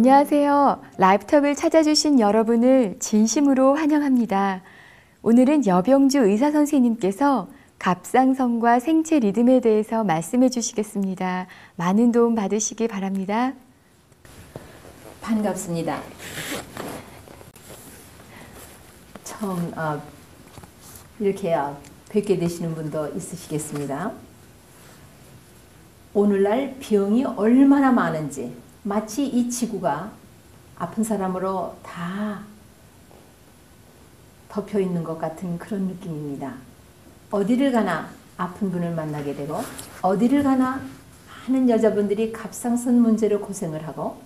안녕하세요. 라이프톡을 찾아주신 여러분을 진심으로 환영합니다. 오늘은 여병주 의사 선생님께서 갑상선과 생체 리듬에 대해서 말씀해 주시겠습니다. 많은 도움 받으시기 바랍니다. 반갑습니다. 처음 이렇게 뵙게 되시는 분도 있으시겠습니다. 오늘날 병이 얼마나 많은지 마치 이 지구가 아픈 사람으로 다 덮여 있는 것 같은 그런 느낌입니다. 어디를 가나 아픈 분을 만나게 되고 어디를 가나 많은 여자분들이 갑상선 문제로 고생을 하고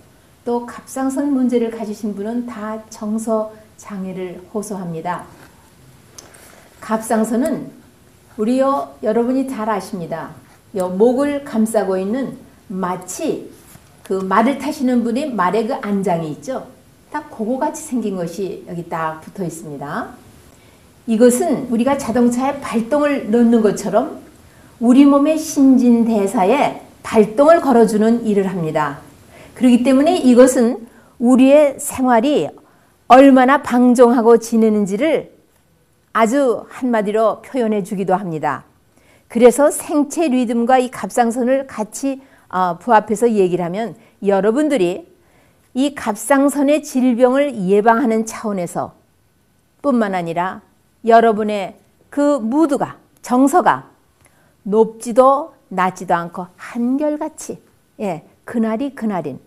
또 갑상선 문제를 가지신 분은 다 정서 장애를 호소합니다. 갑상선은 여러분이 잘 아십니다. 목을 감싸고 있는 마치 그 말을 타시는 분의 말의 그 안장이 있죠. 딱 그거 같이 생긴 것이 여기 딱 붙어 있습니다. 이것은 우리가 자동차에 발동을 넣는 것처럼 우리 몸의 신진대사에 발동을 걸어주는 일을 합니다. 그렇기 때문에 이것은 우리의 생활이 얼마나 방종하고 지내는지를 아주 한마디로 표현해 주기도 합니다. 그래서 생체 리듬과 이 갑상선을 같이 부합해서 얘기를 하면 여러분들이 이 갑상선의 질병을 예방하는 차원에서 뿐만 아니라 여러분의 그 무드가 정서가 높지도 낮지도 않고 한결같이 그날이 그날인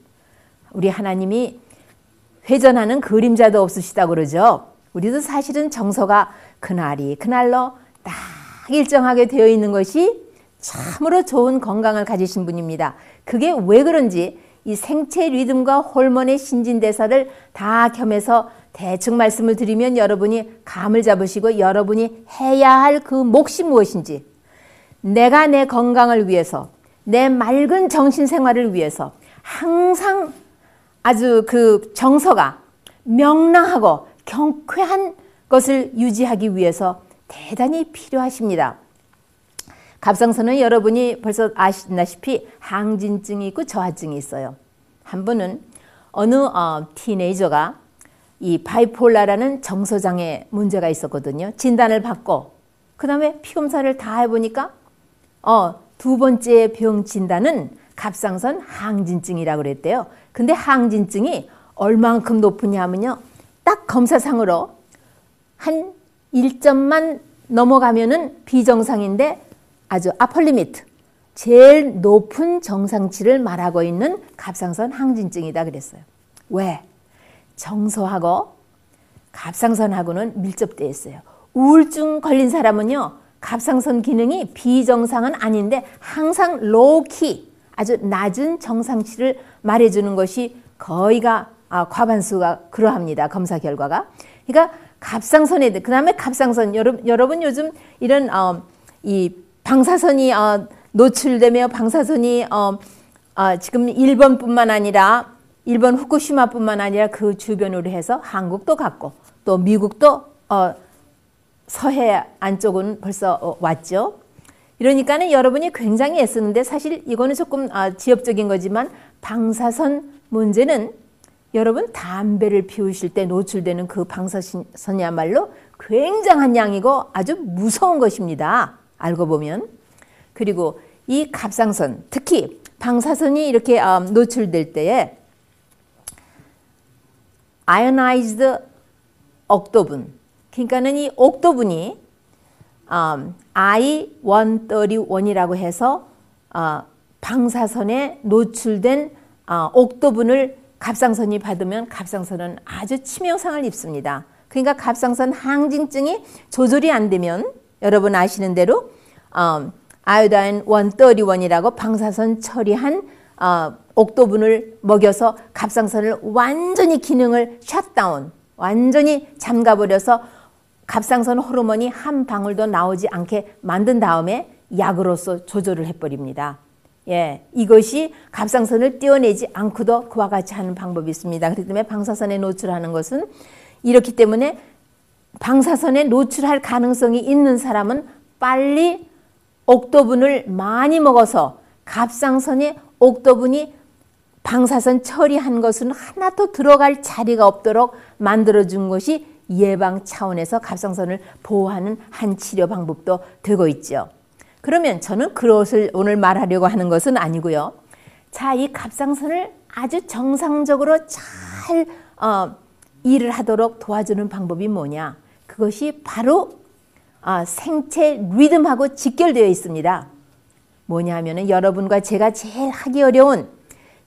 우리 하나님이 회전하는 그림자도 없으시다고 그러죠. 우리도 사실은 정서가 그날이 그날로 딱 일정하게 되어 있는 것이 참으로 좋은 건강을 가지신 분입니다. 그게 왜 그런지 이 생체 리듬과 호르몬의 신진대사를 다 겸해서 대충 말씀을 드리면 여러분이 감을 잡으시고 여러분이 해야 할 그 몫이 무엇인지 내가 내 건강을 위해서 내 맑은 정신생활을 위해서 항상 아주 그 정서가 명랑하고 경쾌한 것을 유지하기 위해서 대단히 필요하십니다. 갑상선은 여러분이 벌써 아시다시피 항진증이 있고 저하증이 있어요. 한 분은 어느 티네이저가 이 바이폴라라는 정서장애 문제가 있었거든요. 진단을 받고 그 다음에 피검사를 다 해보니까 두 번째 병 진단은 갑상선 항진증이라고 그랬대요. 근데 항진증이 얼만큼 높으냐 하면요. 딱 검사상으로 한 1점만 넘어가면은 비정상인데 아주 아पर 리미트 제일 높은 정상치를 말하고 있는 갑상선 항진증이다 그랬어요. 왜? 정서하고 갑상선하고는 밀접되어 있어요. 우울증 걸린 사람은요. 갑상선 기능이 비정상은 아닌데 항상 로우키 아주 낮은 정상치를 말해주는 것이 거의가 과반수가 그러합니다. 검사 결과가. 그러니까 갑상선에 그 다음에 갑상선 여러분 요즘 이런 이 방사선이 노출되며 방사선이 지금 일본뿐만 아니라 일본 후쿠시마뿐만 아니라 그 주변으로 해서 한국도 갔고 또 미국도 서해 안쪽은 벌써 왔죠. 이러니까는 여러분이 굉장히 애쓰는데 사실 이거는 조금 지엽적인 거지만 방사선 문제는 여러분 담배를 피우실 때 노출되는 그 방사선이야말로 굉장한 양이고 아주 무서운 것입니다. 알고 보면. 그리고 이 갑상선 특히 방사선이 이렇게 노출될 때에 아이오나이즈드 옥토분 그러니까는 이 옥토분이 I-131이라고 해서 방사선에 노출된 옥토분을 갑상선이 받으면 갑상선은 아주 치명상을 입습니다. 그러니까 갑상선 항진증이 조절이 안 되면 여러분 아시는 대로 아이오다인 131이라고 방사선 처리한 옥토분을 먹여서 갑상선을 완전히 기능을 셧다운 완전히 잠가버려서 갑상선 호르몬이 한 방울도 나오지 않게 만든 다음에 약으로서 조절을 해버립니다. 이것이 갑상선을 떼어내지 않고도 그와 같이 하는 방법이 있습니다. 그렇기 때문에 방사선에 노출하는 것은 이렇기 때문에 방사선에 노출할 가능성이 있는 사람은 빨리 옥토분을 많이 먹어서 갑상선의 옥토분이 방사선 처리한 것은 하나도 들어갈 자리가 없도록 만들어준 것이 예방 차원에서 갑상선을 보호하는 한 치료 방법도 되고 있죠. 그러면 저는 그것을 오늘 말하려고 하는 것은 아니고요. 자, 이 갑상선을 아주 정상적으로 잘 일을 하도록 도와주는 방법이 뭐냐? 그것이 바로 생체 리듬하고 직결되어 있습니다. 뭐냐 하면은 여러분과 제가 제일 하기 어려운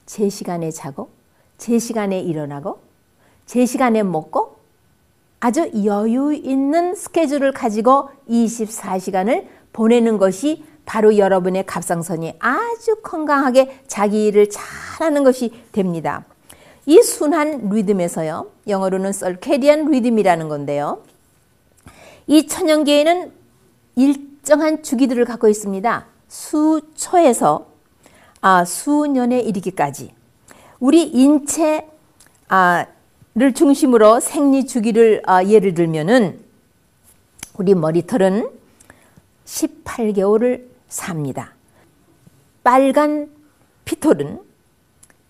제 시간에 자고 제 시간에 일어나고 제 시간에 먹고 아주 여유 있는 스케줄을 가지고 24시간을 보내는 것이 바로 여러분의 갑상선이 아주 건강하게 자기 일을 잘하는 것이 됩니다. 이 순환 리듬에서요, 영어로는 circadian rhythm이라는 건데요, 이 천연계에는 일정한 주기들을 갖고 있습니다. 수초에서 수년에 이르기까지 우리 인체를 중심으로 생리 주기를 예를 들면은 우리 머리털은 18개월을 삽니다. 빨간 피톨은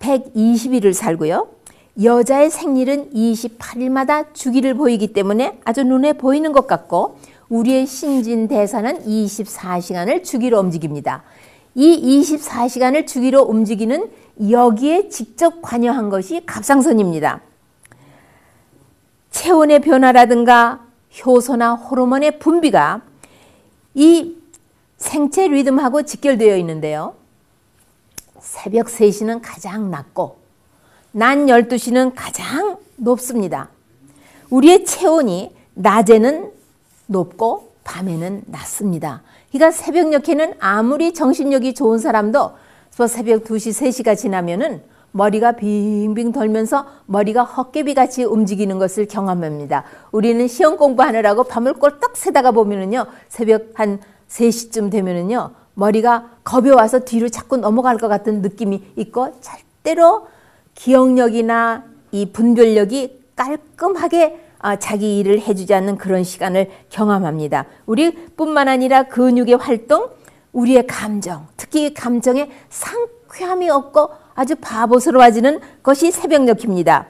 120일을 살고요. 여자의 생리는 28일마다 주기를 보이기 때문에 아주 눈에 보이는 것 같고 우리의 신진대사는 24시간을 주기로 움직입니다. 이 24시간을 주기로 움직이는 여기에 직접 관여한 것이 갑상선입니다. 체온의 변화라든가 효소나 호르몬의 분비가 이 생체 리듬하고 직결되어 있는데요. 새벽 3시는 가장 낮고 낮 12시는 가장 높습니다. 우리의 체온이 낮에는 높고 밤에는 낮습니다. 그러니까 새벽녘에는 아무리 정신력이 좋은 사람도 새벽 2시, 3시가 지나면은 머리가 빙빙 돌면서 머리가 헛개비같이 움직이는 것을 경험합니다. 우리는 시험 공부하느라고 밤을 꼴딱 새다가 보면은요, 새벽 한 3시쯤 되면은요, 머리가 겁이 와서 뒤로 자꾸 넘어갈 것 같은 느낌이 있고 절대로 기억력이나 이 분별력이 깔끔하게 자기 일을 해주지 않는 그런 시간을 경험합니다. 우리뿐만 아니라 근육의 활동, 우리의 감정, 특히 감정에 상쾌함이 없고 아주 바보스러워지는 것이 새벽녘입니다.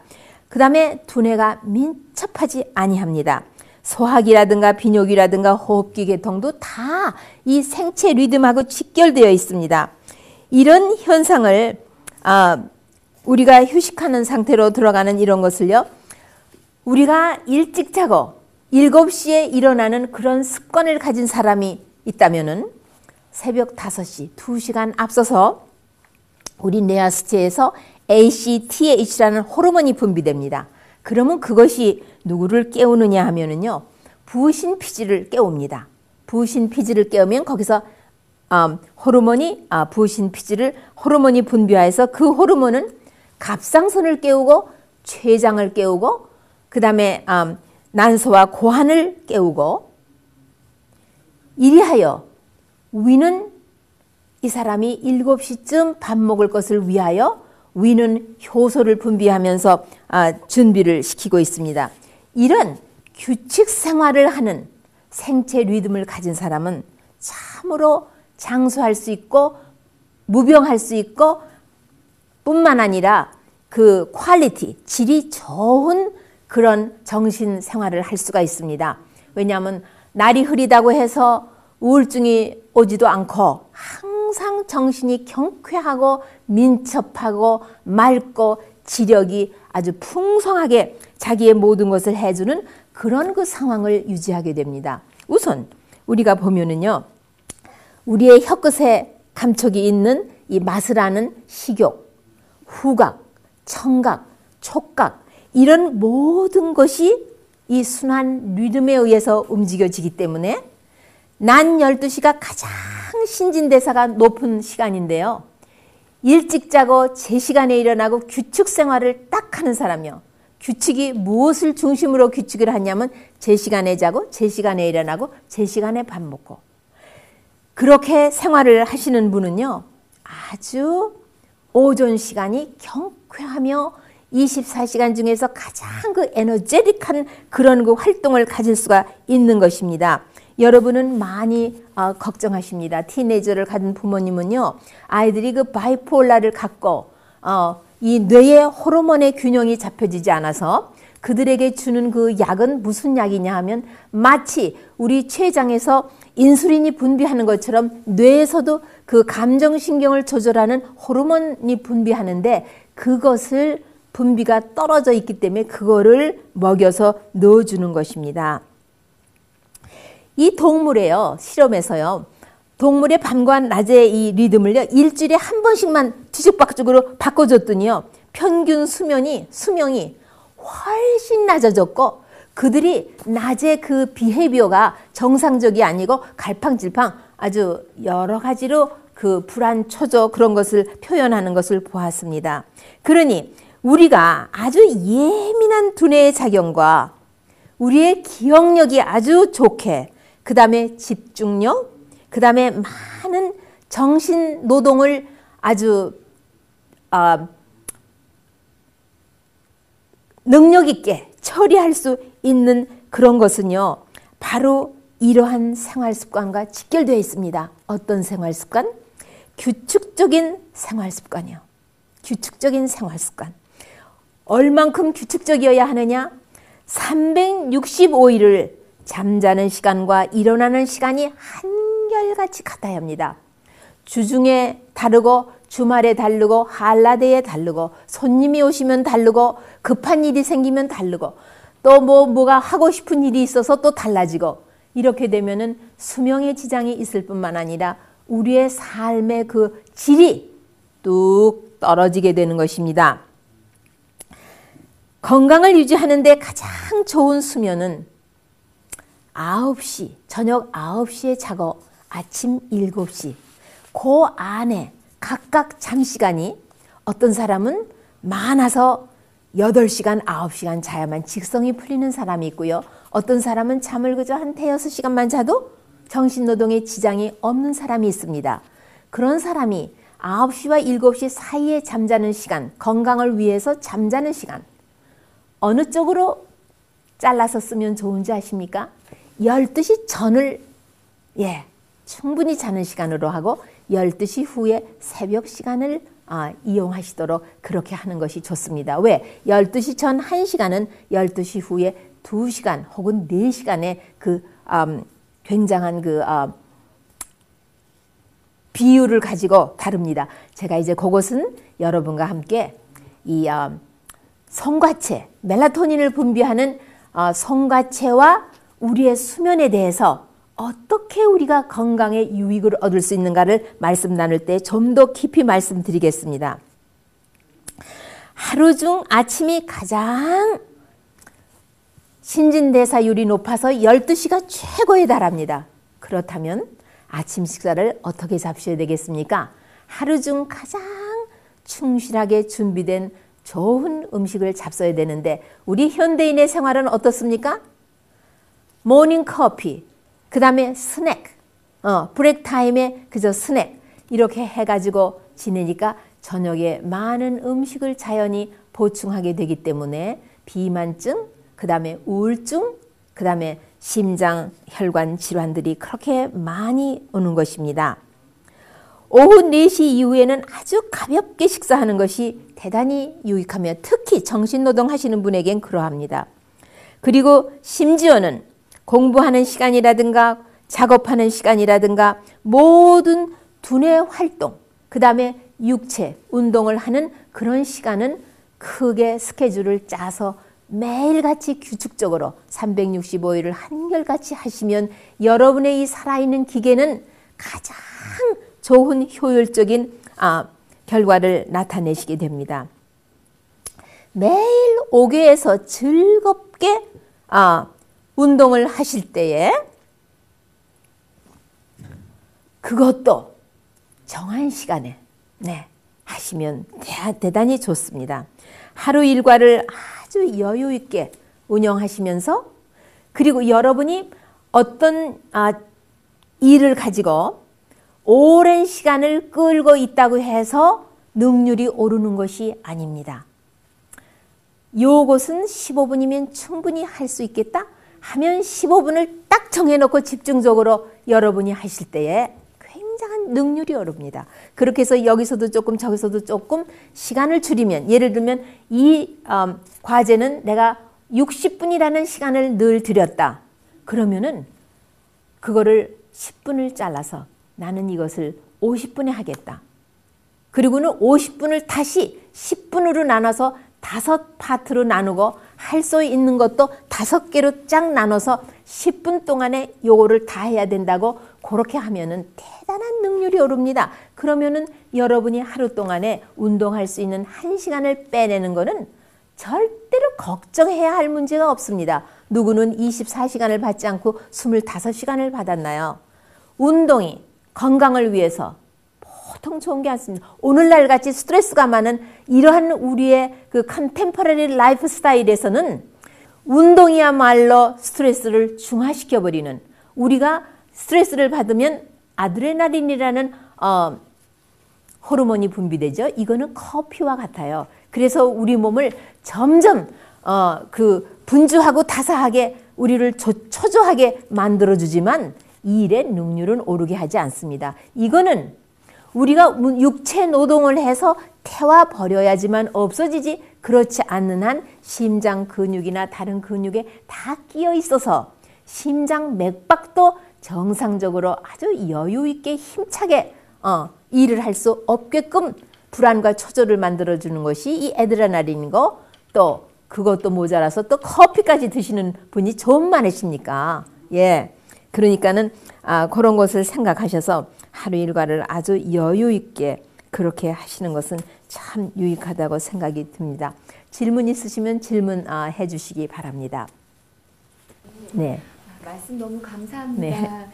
그 다음에 두뇌가 민첩하지 아니합니다. 소화기라든가 비뇨기라든가 호흡기 계통도 다 이 생체 리듬하고 직결되어 있습니다. 이런 현상을 우리가 휴식하는 상태로 들어가는 이런 것을요, 우리가 일찍 자고 7시에 일어나는 그런 습관을 가진 사람이 있다면은 새벽 5시, 2시간 앞서서 우리 뇌하수체에서 ACTH라는 호르몬이 분비됩니다. 그러면 그것이 누구를 깨우느냐 하면은요, 부신피질을 깨웁니다. 부신피질을 깨우면 거기서 호르몬이 분비하여서 그 호르몬은 갑상선을 깨우고 췌장을 깨우고 그 다음에 난소와 고환을 깨우고 이리하여 위는 이 사람이 7시쯤 밥 먹을 것을 위하여 위는 효소를 분비하면서 준비를 시키고 있습니다. 이런 규칙 생활을 하는 생체 리듬을 가진 사람은 참으로 장수할 수 있고 무병할 수 있고 뿐만 아니라 그 퀄리티, 질이 좋은 그런 정신 생활을 할 수가 있습니다. 왜냐하면 날이 흐리다고 해서 우울증이 오지도 않고 항상 정신이 경쾌하고 민첩하고 맑고 지력이 아주 풍성하게 자기의 모든 것을 해주는 그런 그 상황을 유지하게 됩니다. 우선 우리가 보면은요, 우리의 혀끝에 감촉이 있는 이 맛을 아는 식욕, 후각, 청각, 촉각 이런 모든 것이 이 순환 리듬에 의해서 움직여지기 때문에 낮 12시가 가장 신진대사가 높은 시간인데요. 일찍 자고 제 시간에 일어나고 규칙 생활을 딱 하는 사람이요. 규칙이 무엇을 중심으로 규칙을 하냐면 제 시간에 자고 제 시간에 일어나고 제 시간에 밥 먹고 그렇게 생활을 하시는 분은요, 아주 오전 시간이 경쾌하며 24시간 중에서 가장 그 에너제틱한 그런 그 활동을 가질 수가 있는 것입니다. 여러분은 많이 걱정하십니다. 티네이저를 가진 부모님은요, 아이들이 그 바이폴라를 갖고 이 뇌의 호르몬의 균형이 잡혀지지 않아서 그들에게 주는 그 약은 무슨 약이냐 하면 마치 우리 췌장에서 인슐린이 분비하는 것처럼 뇌에서도 그 감정신경을 조절하는 호르몬이 분비하는데 그것을 분비가 떨어져 있기 때문에 그거를 먹여서 넣어주는 것입니다. 이 동물에요, 실험에서요, 동물의 밤과 낮의 이 리듬을요, 일주일에 한 번씩만 뒤죽박죽으로 바꿔줬더니요, 평균 수명이 훨씬 낮아졌고, 그들이 낮에 그 비헤비어가 정상적이 아니고 갈팡질팡 아주 여러 가지로 그 불안, 초조 그런 것을 표현하는 것을 보았습니다. 그러니 우리가 아주 예민한 두뇌의 작용과 우리의 기억력이 아주 좋게, 그 다음에 집중력, 그 다음에 많은 정신 노동을 아주 능력 있게 처리할 수 있는 그런 것은요, 바로 이러한 생활 습관과 직결되어 있습니다. 어떤 생활 습관? 규칙적인 생활 습관이요. 규칙적인 생활 습관. 얼만큼 규칙적이어야 하느냐? 365일을 잠자는 시간과 일어나는 시간이 한결같이 같아야 합니다. 주중에 다르고 주말에 다르고 한라대에 다르고 손님이 오시면 다르고 급한 일이 생기면 다르고 또 뭐가 하고 싶은 일이 있어서 또 달라지고 이렇게 되면은 수명의 지장이 있을 뿐만 아니라 우리의 삶의 그 질이 뚝 떨어지게 되는 것입니다. 건강을 유지하는 데 가장 좋은 수면은 9시, 저녁 9시에 자고 아침 7시 그 안에 각각 장시간이 어떤 사람은 많아서 8시간, 9시간 자야만 직성이 풀리는 사람이 있고요. 어떤 사람은 잠을 그저 한 5-6시간만 자도 정신노동에 지장이 없는 사람이 있습니다. 그런 사람이 9시와 7시 사이에 잠자는 시간, 건강을 위해서 잠자는 시간 어느 쪽으로 잘라서 쓰면 좋은지 아십니까? 12시 전을 충분히 자는 시간으로 하고 12시 후에 새벽 시간을 이용하시도록 그렇게 하는 것이 좋습니다. 왜? 12시 전 1시간은 12시 후에 2시간 혹은 4시간의 그 굉장한 그 비율을 가지고 다릅니다. 제가 이제 그것은 여러분과 함께 이 성과체, 멜라토닌을 분비하는 성과체와 우리의 수면에 대해서 어떻게 우리가 건강에 유익을 얻을 수 있는가를 말씀 나눌 때 좀 더 깊이 말씀드리겠습니다. 하루 중 아침이 가장 신진대사율이 높아서 12시가 최고에 달합니다. 그렇다면 아침 식사를 어떻게 잡수셔야 되겠습니까? 하루 중 가장 충실하게 준비된 좋은 음식을 잡숴야 되는데 우리 현대인의 생활은 어떻습니까? 모닝 커피, 그 다음에 스낵, 브레이크 타임에 그저 스낵 이렇게 해가지고 지내니까 저녁에 많은 음식을 자연히 보충하게 되기 때문에 비만증, 그 다음에 우울증, 그 다음에 심장, 혈관 질환들이 그렇게 많이 오는 것입니다. 오후 4시 이후에는 아주 가볍게 식사하는 것이 대단히 유익하며 특히 정신노동 하시는 분에겐 그러합니다. 그리고 심지어는 공부하는 시간이라든가 작업하는 시간이라든가 모든 두뇌 활동, 그 다음에 육체, 운동을 하는 그런 시간은 크게 스케줄을 짜서 매일같이 규칙적으로 365일을 한결같이 하시면 여러분의 이 살아있는 기계는 가장 좋은 효율적인 결과를 나타내시게 됩니다. 매일 5개에서 즐겁게 운동을 하실 때에 그것도 정한 시간에 하시면 대단히 좋습니다. 하루 일과를 아주 여유 있게 운영하시면서 그리고 여러분이 어떤 일을 가지고 오랜 시간을 끌고 있다고 해서 능률이 오르는 것이 아닙니다. 요것은 15분이면 충분히 할 수 있겠다 하면 15분을 딱 정해놓고 집중적으로 여러분이 하실 때에 굉장한 능률이 오릅니다. 그렇게 해서 여기서도 조금 저기서도 조금 시간을 줄이면, 예를 들면 이 과제는 내가 60분이라는 시간을 늘 들였다. 그러면은 그거를 10분을 잘라서 나는 이것을 50분에 하겠다. 그리고는 50분을 다시 10분으로 나눠서 5파트로 나누고 할 수 있는 것도 5개로 쫙 나눠서 10분 동안에 요거를 다 해야 된다고 그렇게 하면은 대단한 능률이 오릅니다. 그러면은 여러분이 하루 동안에 운동할 수 있는 1시간을 빼내는 거는 절대로 걱정해야 할 문제가 없습니다. 누구는 24시간을 받지 않고 25시간을 받았나요? 운동이 건강을 위해서 보통 좋은 게 않습니다. 오늘날 같이 스트레스가 많은 이러한 우리의 그 컨템퍼러리 라이프 스타일에서는 운동이야말로 스트레스를 중화시켜버리는, 우리가 스트레스를 받으면 아드레날린이라는 호르몬이 분비되죠. 이거는 커피와 같아요. 그래서 우리 몸을 점점 그 분주하고 다사하게 우리를 초조하게 만들어주지만 이 일의 능률은 오르게 하지 않습니다. 이거는 우리가 육체 노동을 해서 태워버려야지만 없어지지, 그렇지 않는 한 심장 근육이나 다른 근육에 다 끼어 있어서 심장 맥박도 정상적으로 아주 여유 있게 힘차게 일을 할 수 없게끔 불안과 초조를 만들어주는 것이 이 아드레날린이고, 또 그것도 모자라서 또 커피까지 드시는 분이 좀 많으십니까? 예. 그러니까는 그런 것을 생각하셔서 하루 일과를 아주 여유 있게 그렇게 하시는 것은 참 유익하다고 생각이 듭니다. 질문 있으시면 질문해 주시기 바랍니다. 네. 말씀 너무 감사합니다. 네.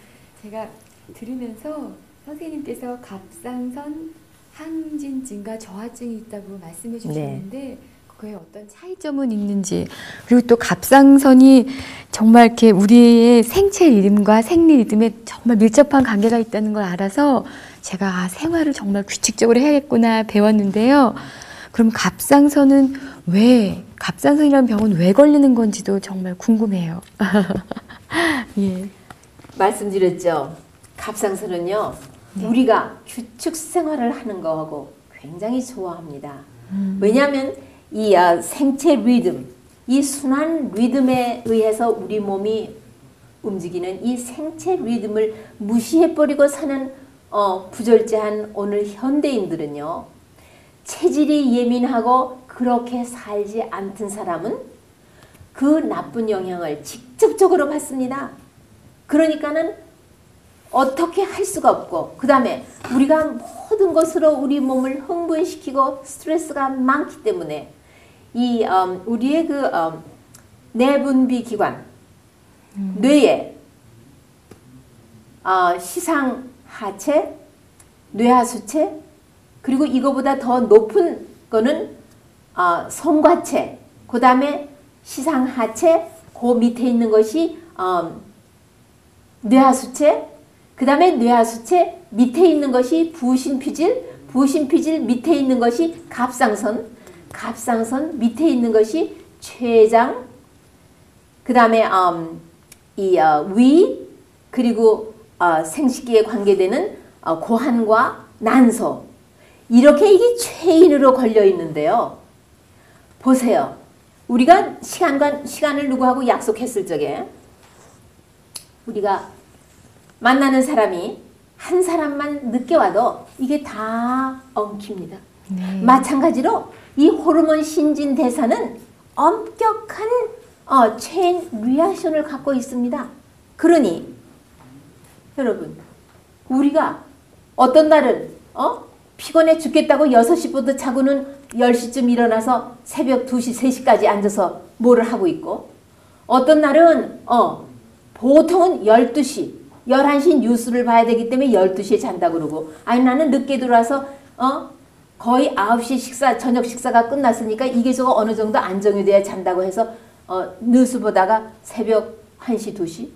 제가 들으면서 선생님께서 갑상선 항진증과 저하증이 있다고 말씀해 주셨는데 그거에 어떤 차이점은 있는지, 그리고 또 갑상선이 정말 이렇게 우리의 생체 리듬과 생리 리듬에 정말 밀접한 관계가 있다는 걸 알아서 제가 생활을 정말 규칙적으로 해야겠구나 배웠는데요. 그럼 갑상선이라는 병은 왜 걸리는 건지도 정말 궁금해요. 예. 말씀드렸죠. 갑상선은요, 우리가 규칙 생활을 하는 거하고 굉장히 좋아합니다. 왜냐하면 이 생체 리듬, 이 순환 리듬에 의해서 우리 몸이 움직이는 이 생체 리듬을 무시해버리고 사는 부절제한 오늘 현대인들은요, 체질이 예민하고 그렇게 살지 않던 사람은 그 나쁜 영향을 직접적으로 받습니다. 그러니까는 어떻게 할 수가 없고, 그 다음에 우리가 모든 것으로 우리 몸을 흥분시키고 스트레스가 많기 때문에 이 우리의 그 내분비 기관, 뇌에 시상하체, 뇌하수체, 그리고 이거보다 더 높은 거는 성과체, 그 다음에 시상하체, 그 밑에 있는 것이 뇌하수체, 그 다음에 뇌하수체 밑에 있는 것이 부신피질, 부신피질 밑에 있는 것이 갑상선, 갑상선 밑에 있는 것이 췌장, 그 다음에 위, 그리고 생식기에 관계되는 고환과 난소, 이렇게 이게 체인으로 걸려 있는데요. 보세요. 우리가 시간을 누구하고 약속했을 적에 우리가 만나는 사람이 한 사람만 늦게 와도 이게 다 엉킵니다. 네. 마찬가지로 이 호르몬 신진대사는 엄격한 체인 리액션을 갖고 있습니다. 그러니 여러분, 우리가 어떤 날은 피곤해 죽겠다고 6시부터 자고는 10시쯤 일어나서 새벽 2시, 3시까지 앉아서 뭐를 하고 있고, 어떤 날은 보통은 12시, 11시 뉴스를 봐야 되기 때문에 12시에 잔다 그러고, 아니 나는 늦게 들어와서 거의 9시 저녁 식사가 끝났으니까 이게 저거 어느 정도 안정이 돼야 잔다고 해서 뉴스 보다가 새벽 1시, 2시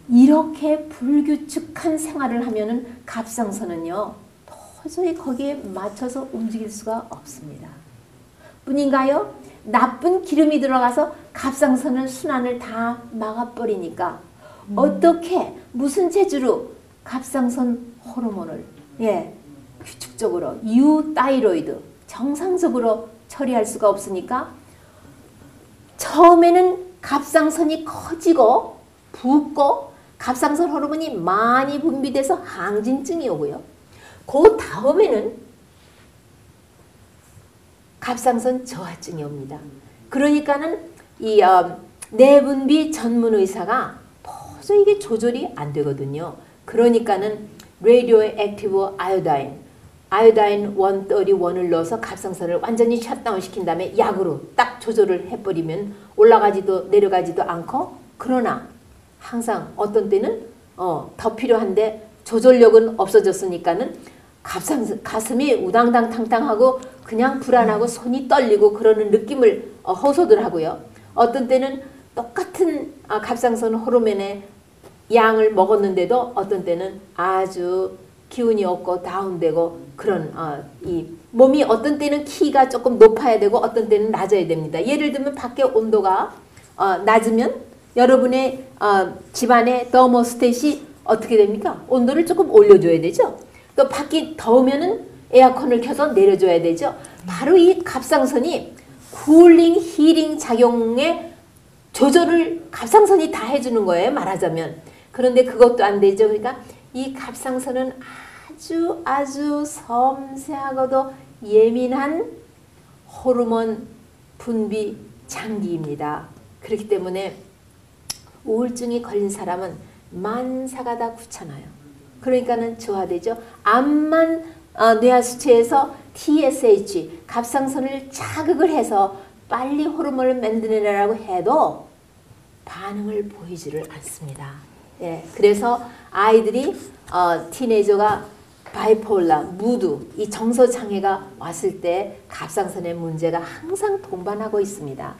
이렇게 불규칙한 생활을 하면은 갑상선은요 도저히 거기에 맞춰서 움직일 수가 없습니다. 뿐인가요? 나쁜 기름이 들어가서 갑상선은 순환을 다 막아버리니까 어떻게 무슨 재주로 갑상선 호르몬을 규칙적으로 유타이로이드 정상적으로 처리할 수가 없으니까 처음에는 갑상선이 커지고 붓고 갑상선 호르몬이 많이 분비돼서 항진증이 오고요. 그 다음에는 갑상선 저하증이 옵니다. 그러니까는 이 내분비 전문 의사가 도저히 이게 조절이 안 되거든요. 그러니까는 레디오 액티브 아요다인 131을 넣어서 갑상선을 완전히 셧다운 시킨 다음에 약으로 딱 조절을 해버리면 올라가지도 내려가지도 않고, 그러나 항상 어떤 때는 더 필요한데 조절력은 없어졌으니까는 가슴이 우당탕탕하고 그냥 불안하고 손이 떨리고 그러는 느낌을 호소들 하고요. 어떤 때는 똑같은 갑상선 호르몬의 양을 먹었는데도 어떤 때는 아주 기운이 없고 다운되고 그런 이 몸이 어떤 때는 키가 조금 높아야 되고 어떤 때는 낮아야 됩니다. 예를 들면 밖에 온도가 낮으면 여러분의 집안의 더모스탯이 어떻게 됩니까? 온도를 조금 올려줘야 되죠. 또 밖이 더우면은 에어컨을 켜서 내려줘야 되죠. 바로 이 갑상선이 쿨링, 힐링 작용의 조절을 갑상선이 다 해주는 거예요, 말하자면. 그런데 그것도 안 되죠. 그러니까 이 갑상선은 아주 섬세하고도 예민한 호르몬 분비 장기입니다. 그렇기 때문에 우울증이 걸린 사람은 만사가 다 굳잖아요. 그러니까는 저하되죠. 암만 뇌하수체에서 TSH, 갑상선을 자극을 해서 빨리 호르몬을 만들어내라고 해도 반응을 보이지를 않습니다. 예, 그래서 아이들이 티네이저가 바이폴라, 무드, 이 정서장애가 왔을 때 갑상선의 문제가 항상 동반하고 있습니다.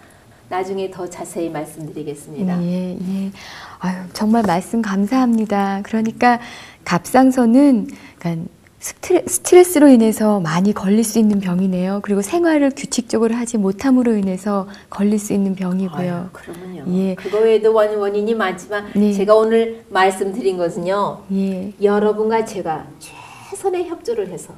나중에 더 자세히 말씀드리겠습니다. 예. 아유, 정말 말씀 감사합니다. 그러니까 갑상선은 그러니까 스트레스로 인해서 많이 걸릴 수 있는 병이네요. 그리고 생활을 규칙적으로 하지 못함으로 인해서 걸릴 수 있는 병이고요. 아유, 그러면요. 예. 그거 외에도 원인이 많지만 제가 오늘 말씀드린 것은요. 여러분과 제가 최선의 협조를 해서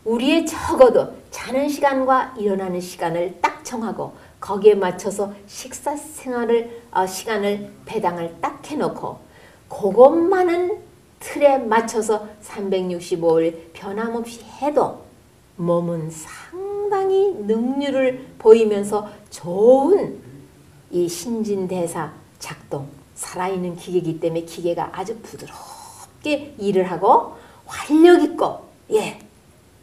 우리의 적어도 자는 시간과 일어나는 시간을 딱 정하고 거기에 맞춰서 식사 생활을 시간을 배당을 딱 해놓고 그것만은 틀에 맞춰서 365일 변함없이 해도 몸은 상당히 능률을 보이면서 좋은 이 신진대사 작동, 살아있는 기계이기 때문에 기계가 아주 부드럽게 일을 하고 활력 있고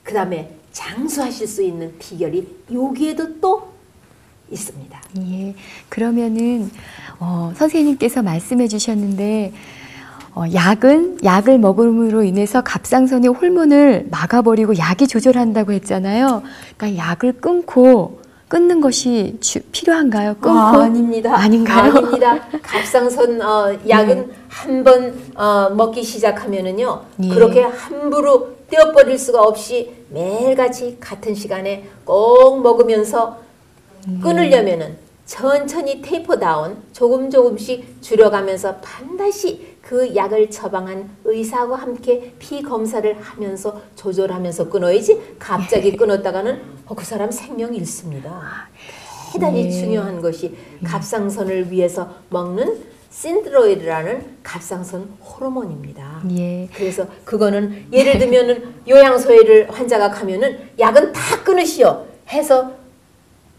그 다음에 장수하실 수 있는 비결이 여기에도 또 있습니다. 예, 그러면은 선생님께서 말씀해 주셨는데 약을 먹음으로 인해서 갑상선의 호르몬을 막아버리고 약이 조절한다고 했잖아요. 그러니까 약을 끊는 것이 필요한가요? 아닙니다. 아닌가요? 아닙니다. 갑상선 약은 한 번 먹기 시작하면은요. 그렇게 함부로 떼어버릴 수가 없이 매일같이 같은 시간에 꼭 먹으면서 끊으려면은 천천히 테이퍼 다운 조금씩 줄여가면서 반드시 그 약을 처방한 의사하고 함께 피 검사를 하면서 조절하면서 끊어야지 갑자기 끊었다가는 그 사람 생명 잃습니다. 대단히 중요한 것이 갑상선을 위해서 먹는 신드로이드라는 갑상선 호르몬입니다. 그래서 그거는 예를 들면은 요양소에를 환자가 가면은 약은 다 끊으시오 해서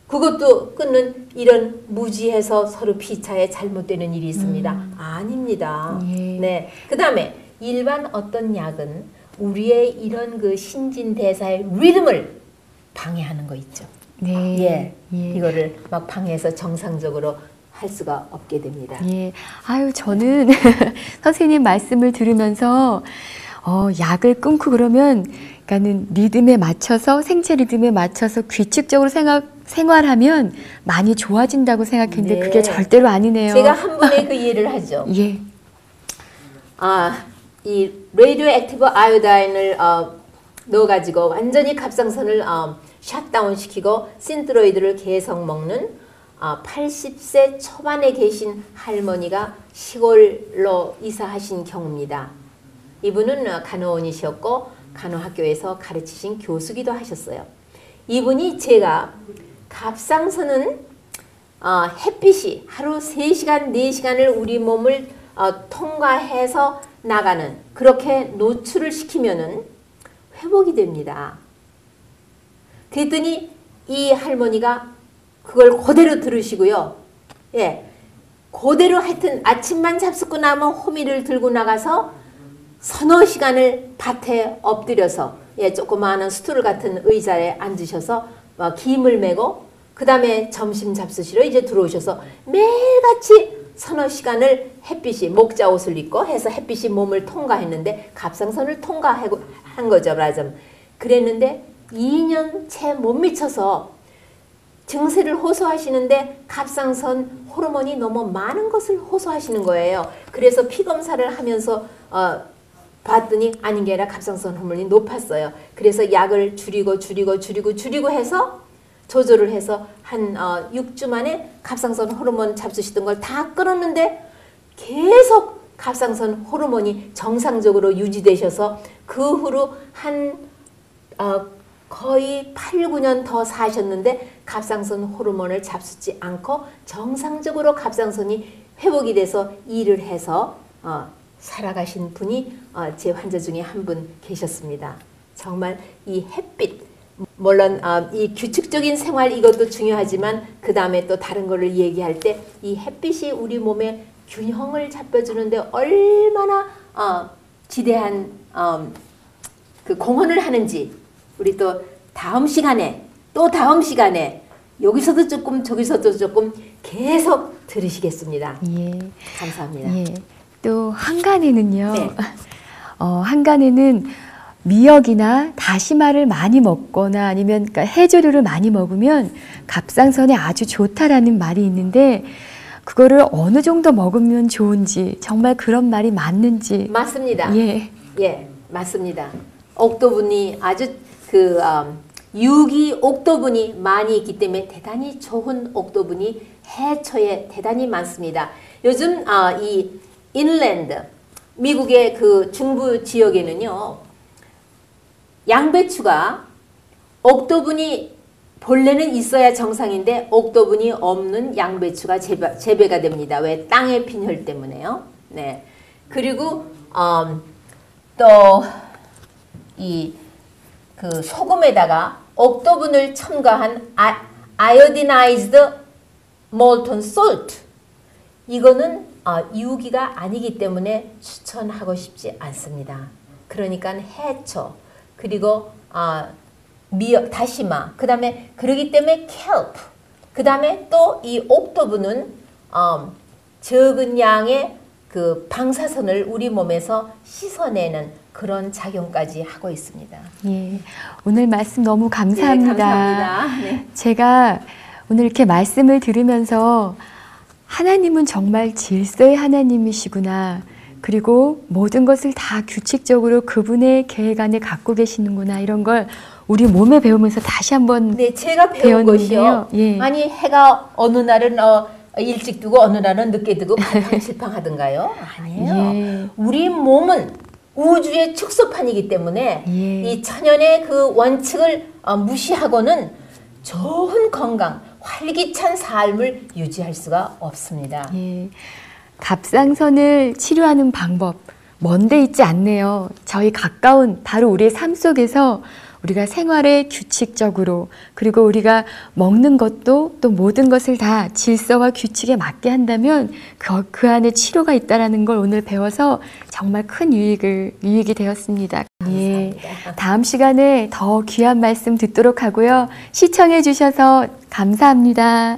그것도 끊는 이런 무지해서 서로 피차에 잘못되는 일이 있습니다. 아닙니다. 네. 그 다음에 일반 어떤 약은 우리의 이런 그 신진대사의 리듬을 방해하는 거 있죠. 이거를 막 방해해서 정상적으로 할 수가 없게 됩니다. 아유, 저는 선생님 말씀을 들으면서 약을 끊고 그러니까는 리듬에 맞춰서 생체 리듬에 맞춰서 규칙적으로 생활하면 많이 좋아진다고 생각했는데 그게 절대로 아니네요. 제가 한 번에 그 이해를 하죠. 이 레디오 액티브 아요다인을 넣어가지고 완전히 갑상선을 셧다운 시키고 신드로이드를 계속 먹는 80세 초반에 계신 할머니가 시골로 이사하신 경우입니다. 이분은 간호원이셨고 간호학교에서 가르치신 교수기도 하셨어요. 이분이 제가 갑상선은 햇빛이 하루 3시간, 4시간을 우리 몸을 통과해서 나가는 그렇게 노출을 시키면은 회복이 됩니다. 그랬더니 이 할머니가 그걸 그대로 들으시고요. 예, 그대로 하여튼 아침만 잡숫고 나면 호미를 들고 나가서 서너 시간을 밭에 엎드려서 조그마한 스툴 같은 의자에 앉으셔서 김을 메고 그 다음에 점심 잡수시러 이제 들어오셔서 매일같이 서너 시간을 햇빛이 목자 옷을 입고 해서 햇빛이 몸을 통과했는데 갑상선을 통과한 거죠. 말하자면. 그랬는데 2년 채 못 미쳐서 증세를 호소하시는데 갑상선 호르몬이 너무 많은 것을 호소하시는 거예요. 그래서 피검사를 하면서 봤더니 아닌 게 아니라 갑상선 호르몬이 높았어요. 그래서 약을 줄이고 해서 조절을 해서 한 6주 만에 갑상선 호르몬 잡수시던 걸 다 끊었는데 계속 갑상선 호르몬이 정상적으로 유지되셔서 그 후로 한 거의 8, 9년 더 사셨는데 갑상선 호르몬을 잡수지 않고 정상적으로 갑상선이 회복이 돼서 일을 해서 살아가신 분이 제 환자 중에 한 분 계셨습니다. 정말 이 햇빛, 물론 이 규칙적인 생활 이것도 중요하지만 그 다음에 또 다른 거를 얘기할 때 이 햇빛이 우리 몸의 균형을 잡혀주는데 얼마나 지대한 그 공헌을 하는지 우리 또 다음 시간에 여기서도 조금 저기서도 조금 계속 들으시겠습니다. 예. 감사합니다. 예. 또 한간에는요. 네. 한간에는 미역이나 다시마를 많이 먹거나 아니면 그러니까 해조류를 많이 먹으면 갑상선에 아주 좋다라는 말이 있는데 그거를 어느 정도 먹으면 좋은지 정말 그런 말이 맞는지. 맞습니다. 예. 예, 맞습니다. 옥토분이 아주 유기 옥토분이 많이 있기 때문에 대단히 좋은 옥토분이 해초에 대단히 많습니다. 요즘 이 인랜드 미국의 그 중부 지역에는요 양배추가 옥토분이 본래는 있어야 정상인데 옥토분이 없는 양배추가 재배가 됩니다. 왜? 땅의 빈혈 때문에요. 네. 그리고 또 이 그 소금에다가 옥토분을 첨가한 iodinized molten salt 이거는 유기가 아니기 때문에 추천하고 싶지 않습니다. 그러니까 해초 그리고 미역, 다시마 그 다음에 그러기 때문에 켈프 그 다음에 또 이 옥토분은 적은 양의 그 방사선을 우리 몸에서 씻어내는 그런 작용까지 하고 있습니다. 예, 오늘 말씀 너무 감사합니다. 네, 감사합니다. 네. 제가 오늘 이렇게 말씀을 들으면서 하나님은 정말 질서의 하나님이시구나. 그리고 모든 것을 다 규칙적으로 그분의 계획 안에 갖고 계시는구나. 이런 걸 우리 몸에 배우면서 다시 한번 네, 제가 배운 것이요. 예. 아니 해가 어느 날은 일찍 뜨고 어느 날은 늦게 뜨고 갈팡질팡하던가요? 아니에요. 예. 우리 몸은 우주의 축소판이기 때문에 예. 이 천연의 그 원칙을 무시하고는 좋은 건강, 활기찬 삶을 유지할 수가 없습니다. 예. 갑상선을 치료하는 방법 먼데 있지 않네요. 저희 가까운 바로 우리의 삶 속에서 우리가 생활에 규칙적으로 그리고 우리가 먹는 것도 또 모든 것을 다 질서와 규칙에 맞게 한다면 그 안에 치료가 있다는 걸 오늘 배워서 정말 큰 유익이 되었습니다. 예, 다음 시간에 더 귀한 말씀 듣도록 하고요. 시청해 주셔서 감사합니다.